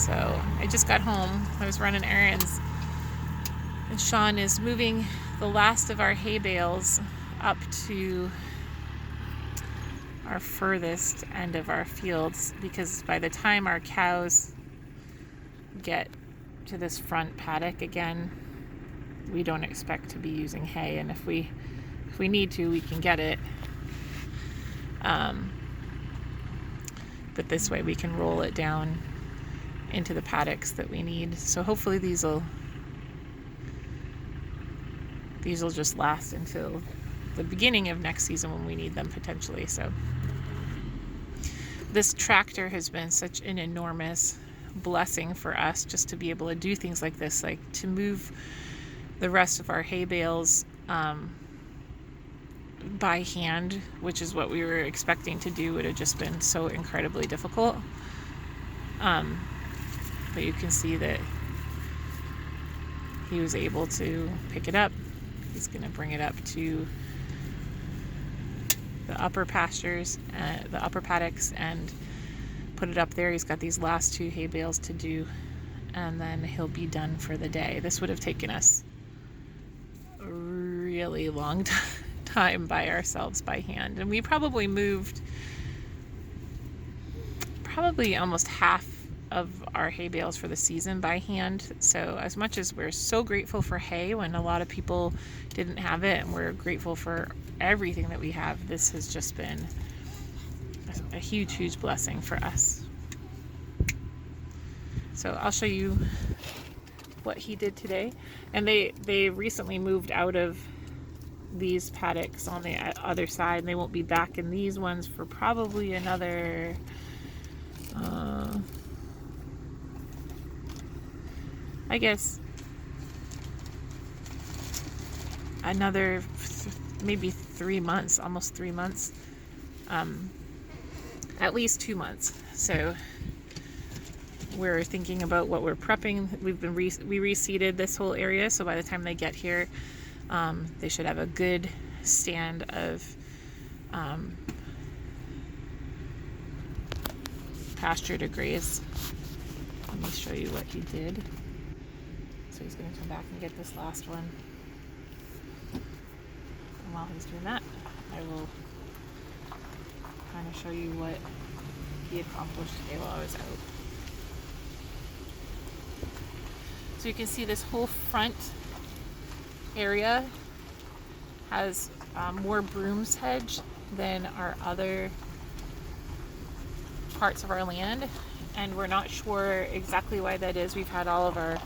So I just got home. I was running errands, and Sean is moving the last of our hay bales up to our furthest end of our fields, because by the time our cows get to this front paddock again, we don't expect to be using hay, and if we need to, we can get it. But this way we can roll it down into the paddocks that we need. So hopefully these will just last until the beginning of next season when we need them potentially. So this tractor has been such an enormous blessing for us, just to be able to do things like this, like to move the rest of our hay bales by hand, which is what we were expecting to do, would have just been so incredibly difficult. But you can see that he was able to pick it up. He's going to bring it up to the upper pastures, the upper paddocks, and put it up there. He's got these last 2 hay bales to do, and then he'll be done for the day. This would have taken us a really long time by ourselves by hand, and we probably moved almost half of our hay bales for the season by hand. So as much as we're so grateful for hay when a lot of people didn't have it, and we're grateful for everything that we have, this has just been a huge blessing for us. So I'll show you what he did today. And they recently moved out of these paddocks on the other side, and they won't be back in these ones for probably another I guess another maybe 3 months, almost 3 months, at least 2 months. So we're thinking about what we're prepping. We reseeded this whole area, so by the time they get here, they should have a good stand of pasture to graze. Let me show you what he did. So he's going to come back and get this last one. And while he's doing that, I will kind of show you what he accomplished today while I was out. So you can see this whole front area has more broom's hedge than our other parts of our land, and we're not sure exactly why that is. We've had all of our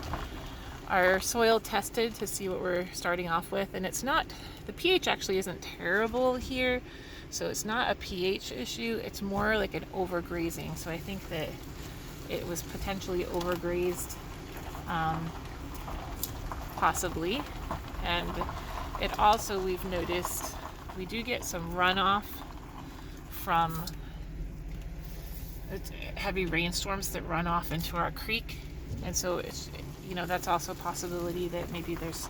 soil tested to see what we're starting off with, and it's not, the pH actually isn't terrible here, so it's not a pH issue, it's more like an overgrazing. So I think that it was potentially overgrazed, possibly. And it also, we've noticed, we do get some runoff from heavy rainstorms that run off into our creek, and so it's, that's also a possibility that maybe there's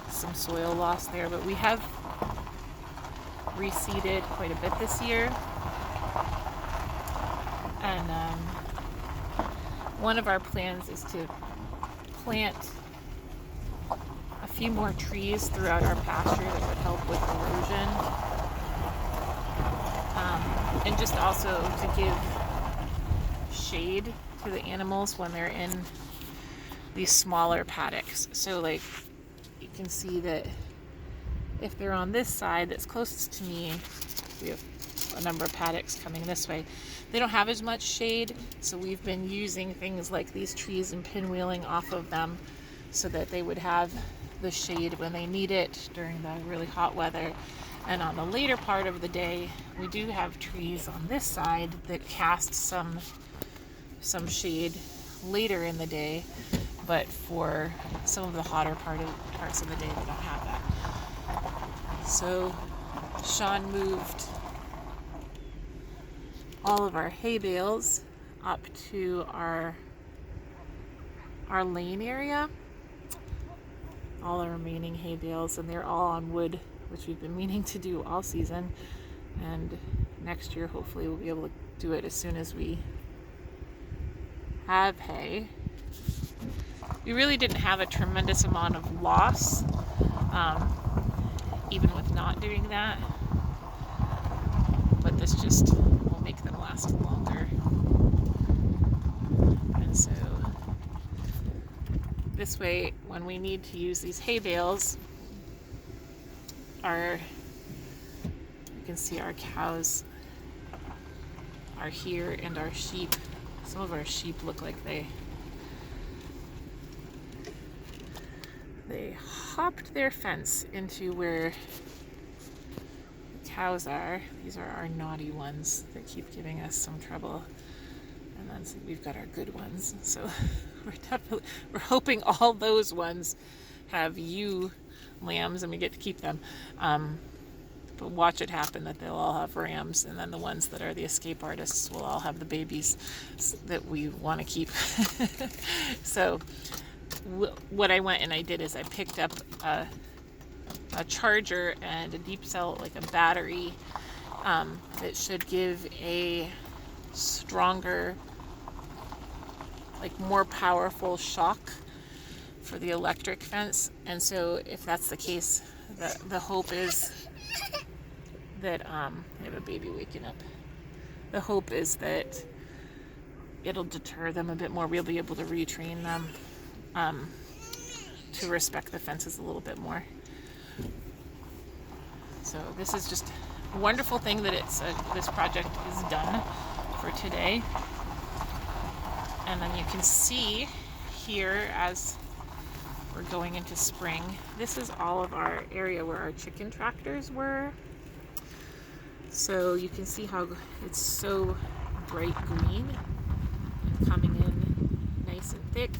some soil loss there. But we have reseeded quite a bit this year, and one of our plans is to plant a few more trees throughout our pasture that would help with erosion, and just also to give shade to the animals when they're in these smaller paddocks. So like you can see that if they're on this side that's closest to me, we have a number of paddocks coming this way, they don't have as much shade, so we've been using things like these trees and pinwheeling off of them so that they would have the shade when they need it during the really hot weather. And on the later part of the day, we do have trees on this side that cast some shade later in the day, but for some of the hotter parts of the day, we don't have that. So Sean moved all of our hay bales up to our lane area, all the remaining hay bales, and they're all on wood, which we've been meaning to do all season. And next year, hopefully, we'll be able to do it as soon as we have hay. We really didn't have a tremendous amount of loss, even with not doing that, but this just will make them last longer. And so this way, when we need to use these hay bales, you can see our cows are here, and our sheep, some of our sheep look like they hopped their fence into where the cows are. These are our naughty ones that keep giving us some trouble. And then we've got our good ones. So we're hoping all those ones have ewe lambs and we get to keep them. But watch it happen that they'll all have rams, and then the ones that are the escape artists will all have the babies that we want to keep. So what I went and I did is I picked up a charger and a deep cell, like a battery, that should give a stronger, like more powerful shock for the electric fence. And so if that's the case, the hope is that I have a baby waking up. The hope is that it'll deter them a bit more. We'll be able to retrain them to respect the fences a little bit more. So this is just a wonderful thing that this project is done for today. And then you can see here, as we're going into spring, this is all of our area where our chicken tractors were. So you can see how it's so bright green and coming in nice and thick.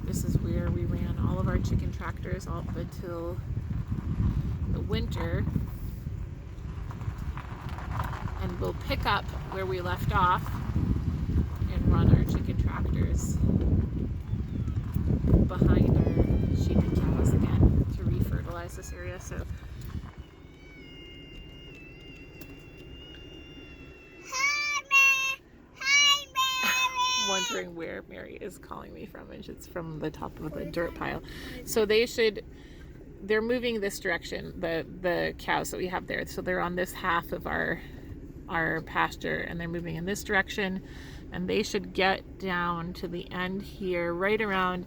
This is where we ran all of our chicken tractors up until the winter. And we'll pick up where we left off and run our chicken tractors behind our sheep and cows again to refertilize this area. So wondering where Mary is calling me from, and it's from the top of the dirt pile. So they're moving this direction, the cows that we have there. So they're on this half of our pasture, and they're moving in this direction, and they should get down to the end here right around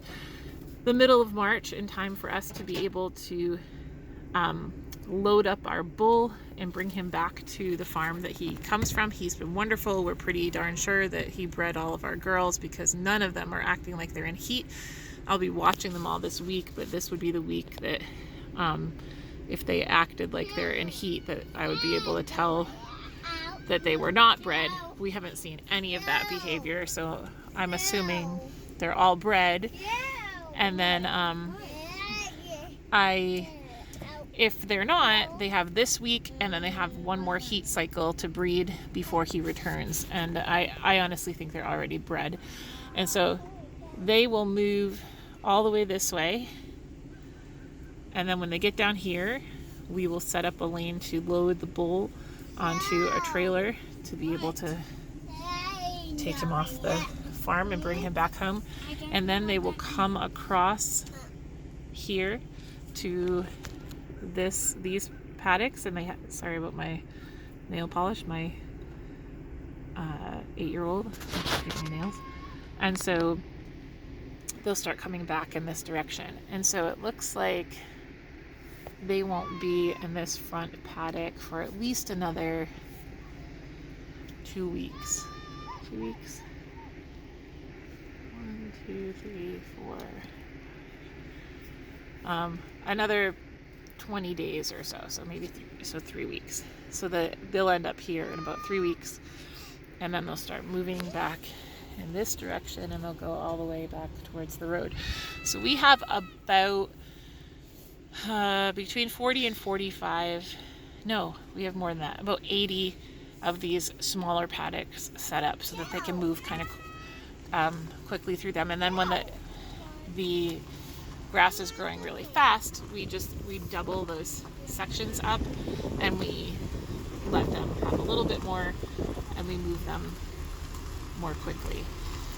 the middle of March, in time for us to be able to load up our bull and bring him back to the farm that he comes from. He's been wonderful. We're pretty darn sure that he bred all of our girls, because none of them are acting like they're in heat. I'll be watching them all this week, but this would be the week that if they acted like they're in heat, that I would be able to tell that they were not bred. We haven't seen any of that behavior, so I'm assuming they're all bred. And then if they're not, they have this week, and then they have one more heat cycle to breed before he returns. And I honestly think they're already bred. And so they will move all the way this way. And then when they get down here, we will set up a lane to load the bull onto a trailer to be able to take him off the farm and bring him back home. And then they will come across here to these paddocks, and sorry about my nail polish, my 8-year-old my nails. And so they'll start coming back in this direction. And so it looks like they won't be in this front paddock for at least another 2 weeks. 2 weeks. 1, 2, 3, 4. Another 20 days or so. So maybe 3 weeks. So they'll end up here in about 3 weeks, and then they'll start moving back in this direction, and they'll go all the way back towards the road. So we have about between 40 and 45, no, we have more than that, about 80 of these smaller paddocks set up so that they can move kind of quickly through them. And then when the grass is growing really fast, we double those sections up, and we let them have a little bit more, and we move them more quickly.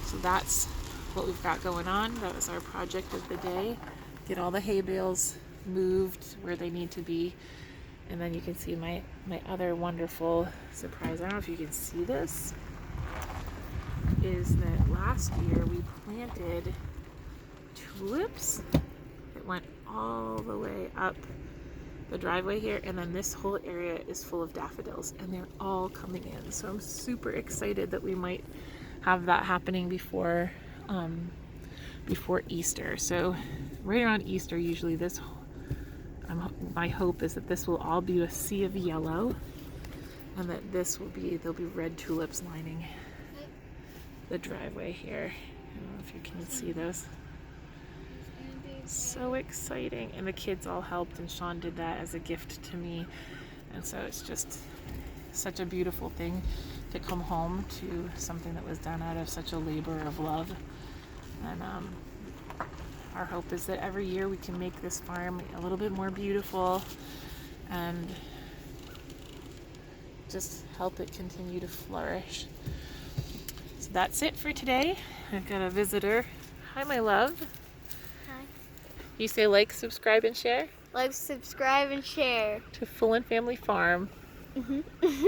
So that's what we've got going on. That was our project of the day. Get all the hay bales moved where they need to be. And then you can see my other wonderful surprise. I don't know if you can see this. Is that last year we planted tulips that went all the way up the driveway here, and then this whole area is full of daffodils, and they're all coming in. So I'm super excited that we might have that happening before Easter. So right around Easter, usually my hope is that this will all be a sea of yellow, and that there'll be red tulips lining the driveway here. I don't know if you can see those. So exciting. And the kids all helped, and Sean did that as a gift to me. And so it's just such a beautiful thing to come home to something that was done out of such a labor of love. And our hope is that every year we can make this farm a little bit more beautiful and just help it continue to flourish. So that's it for today. I've got a visitor. Hi, my love. Hi. You say like, subscribe, and share Like, subscribe, and share. to Full and Family Farm. Mm-hmm.